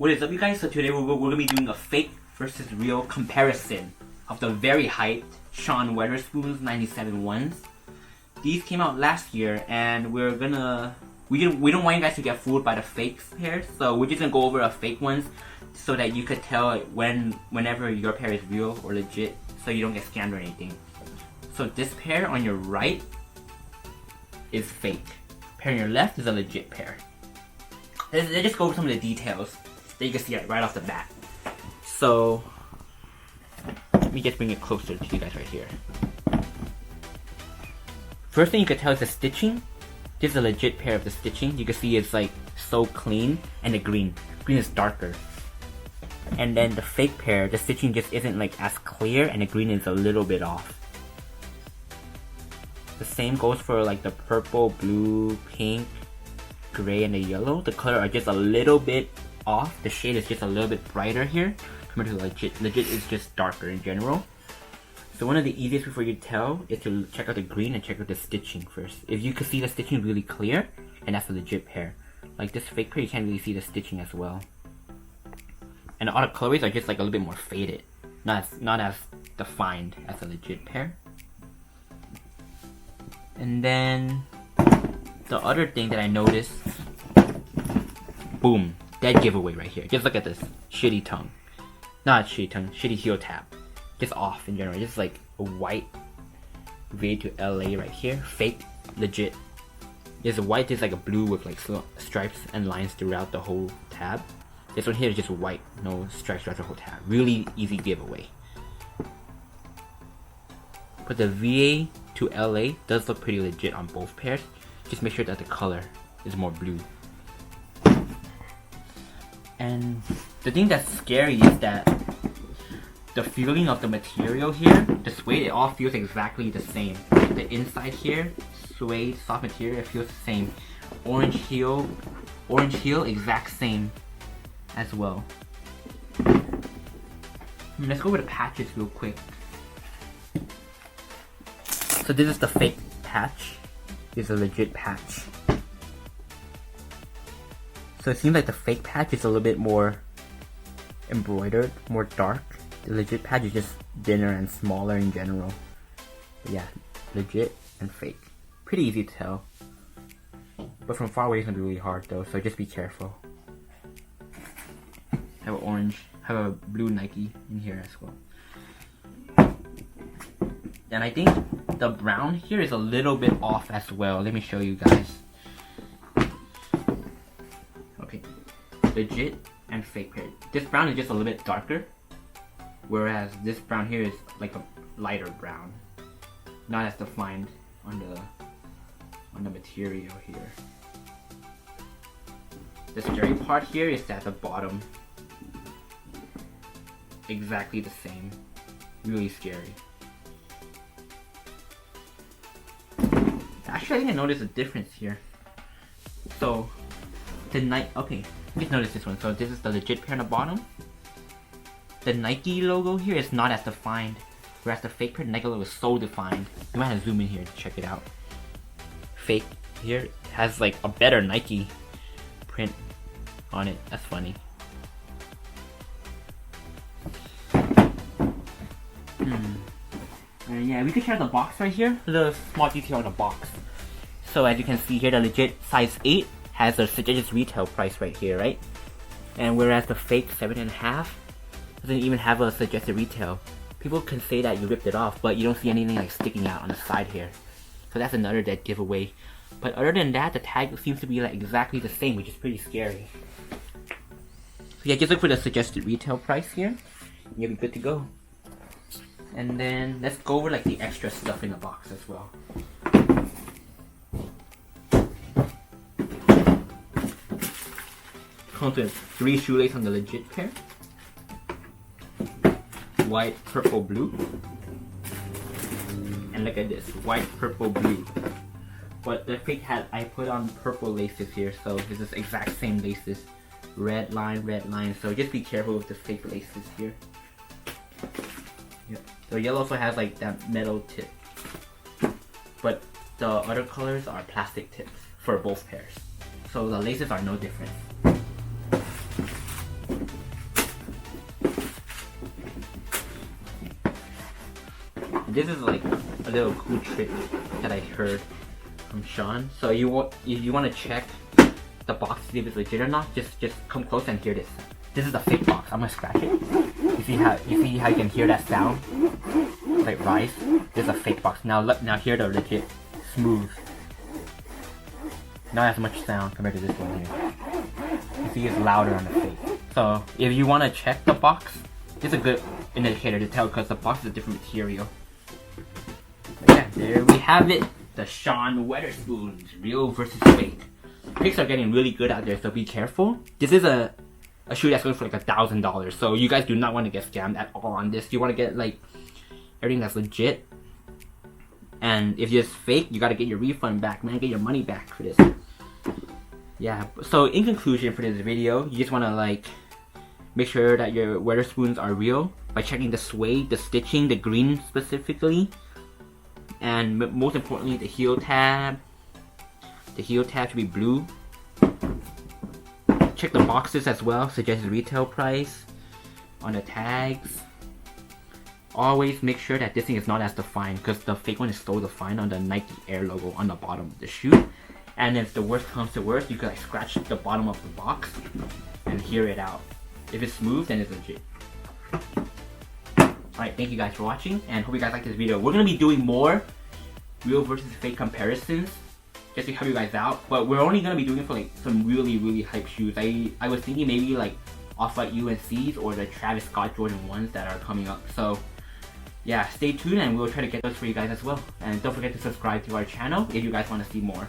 What is up, you guys? So today we're gonna be doing a fake versus real comparison of the very hyped Sean Wetherspoon's 97 ones. These came out last year, and we don't want you guys to get fooled by the fake pairs, so we're just gonna go over a fake ones so that you could tell whenever your pair is real or legit, so you don't get scammed or anything. So this pair on your right is fake. Pair on your left is a legit pair. Let's just go over some of the details that you can see right off the bat. So let me just bring it closer to you guys right here. First thing you can tell is the stitching. This is a legit pair of the stitching. You can see it's like so clean, and the green is darker. And then the fake pair, the stitching just isn't like as clear, and the green is a little bit off. The same goes for like the purple, blue, pink, gray, and the yellow. The color are just a little bit off. The shade is just a little bit brighter here compared to legit. Legit is just darker in general. So one of the easiest way for you to tell is to check out the green and check out the stitching first. If you can see the stitching really clear, and that's a legit pair. Like this fake pair, you can't really see the stitching as well. And all the colorways are just like a little bit more faded, not as defined as a legit pair. And then the other thing that I noticed, boom, dead giveaway right here. Just look at this shitty tongue, not shitty tongue, shitty heel tab. Just off in general. Just like a white V to LA right here. Fake, legit. There's a white, there's like a blue with like stripes and lines throughout the whole tab. This one here is just white, no stripes throughout the whole tab. Really easy giveaway. But the VA to LA does look pretty legit on both pairs. Just make sure that the color is more blue. And the thing that's scary is that the feeling of the material here, the suede, it all feels exactly the same. The inside here, suede, soft material, it feels the same. Orange heel, exact same as well. Let's go over the patches real quick. So this is the fake patch. This is a legit patch. So it seems like the fake patch is a little bit more embroidered, more dark. The legit patch is just thinner and smaller in general. But yeah, legit and fake. Pretty easy to tell. But from far away it's gonna be really hard though, so just be careful. Have an orange, have a blue Nike in here as well. And I think the brown here is a little bit off as well. Let me show you guys. Okay, legit and fake pair. This brown is just a little bit darker, whereas this brown here is like a lighter brown, not as defined on the material here. The scary part here is at the bottom, exactly the same. Really scary. Actually, I think I noticed a difference here. So the okay, just notice this one. So this is the legit pair on the bottom. The Nike logo here is not as defined, whereas the fake pair, the Nike logo is so defined. You might have to zoom in here to check it out. Fake here has like a better Nike print on it. That's funny. Yeah, we could share the box right here. A little small detail on the box. So as you can see here, the legit size 8 has a suggested retail price right here, right? And whereas the fake 7.5 doesn't even have a suggested retail. People can say that you ripped it off, but you don't see anything like sticking out on the side here. So that's another dead giveaway. But other than that, the tag seems to be like exactly the same, which is pretty scary. So yeah, just look for the suggested retail price here, and you'll be good to go. And then let's go over like the extra stuff in the box as well. Comes with 3 shoelaces on the legit pair. White, purple, blue. And look at this, white, purple, blue. But the fake hat, I put on purple laces here, so this is exact same laces. Red line, so just be careful with the fake laces here. Yep. The yellow also has like that metal tip. But the other colors are plastic tips for both pairs. So the laces are no different. This is like a little cool trick that I heard from Sean. So if you want to check the box to see if it's legit or not, just come close and hear this. This is a fake box. I'm gonna scratch it. You see how you can hear that sound? Like rise. This is a fake box. Now hear the legit smooth. Not as much sound compared to this one here. You see it's louder on the fake. So if you want to check the box, this is a good indicator to tell because the box is a different material. But yeah, there we have it. The Sean Wotherspoons, real versus fake. Fakes are getting really good out there, so be careful. This is a shoe that's going for like $1,000, so you guys do not want to get scammed at all on this. You want to get like everything that's legit. And if it's fake, you gotta get your refund back, man. Get your money back for this. Yeah, so in conclusion for this video, you just want to like make sure that your Wotherspoons are real by checking the suede, the stitching, the green specifically, and most importantly the heel tab. The heel tab should be blue. Check the boxes as well, suggested retail price on the tags. Always make sure that this thing is not as defined because the fake one is so defined on the Nike Air logo on the bottom of the shoe. And if the worst comes to worst, you can like scratch the bottom of the box and hear it out. If it's smooth, then it's legit. Alright, thank you guys for watching and hope you guys like this video. We're gonna be doing more real versus fake comparisons just to help you guys out, but we're only gonna be doing it for like some really hype shoes. I was thinking maybe like Off-White UNCs or the Travis Scott Jordan 1s that are coming up. So yeah, stay tuned and we'll try to get those for you guys as well. And don't forget to subscribe to our channel if you guys want to see more.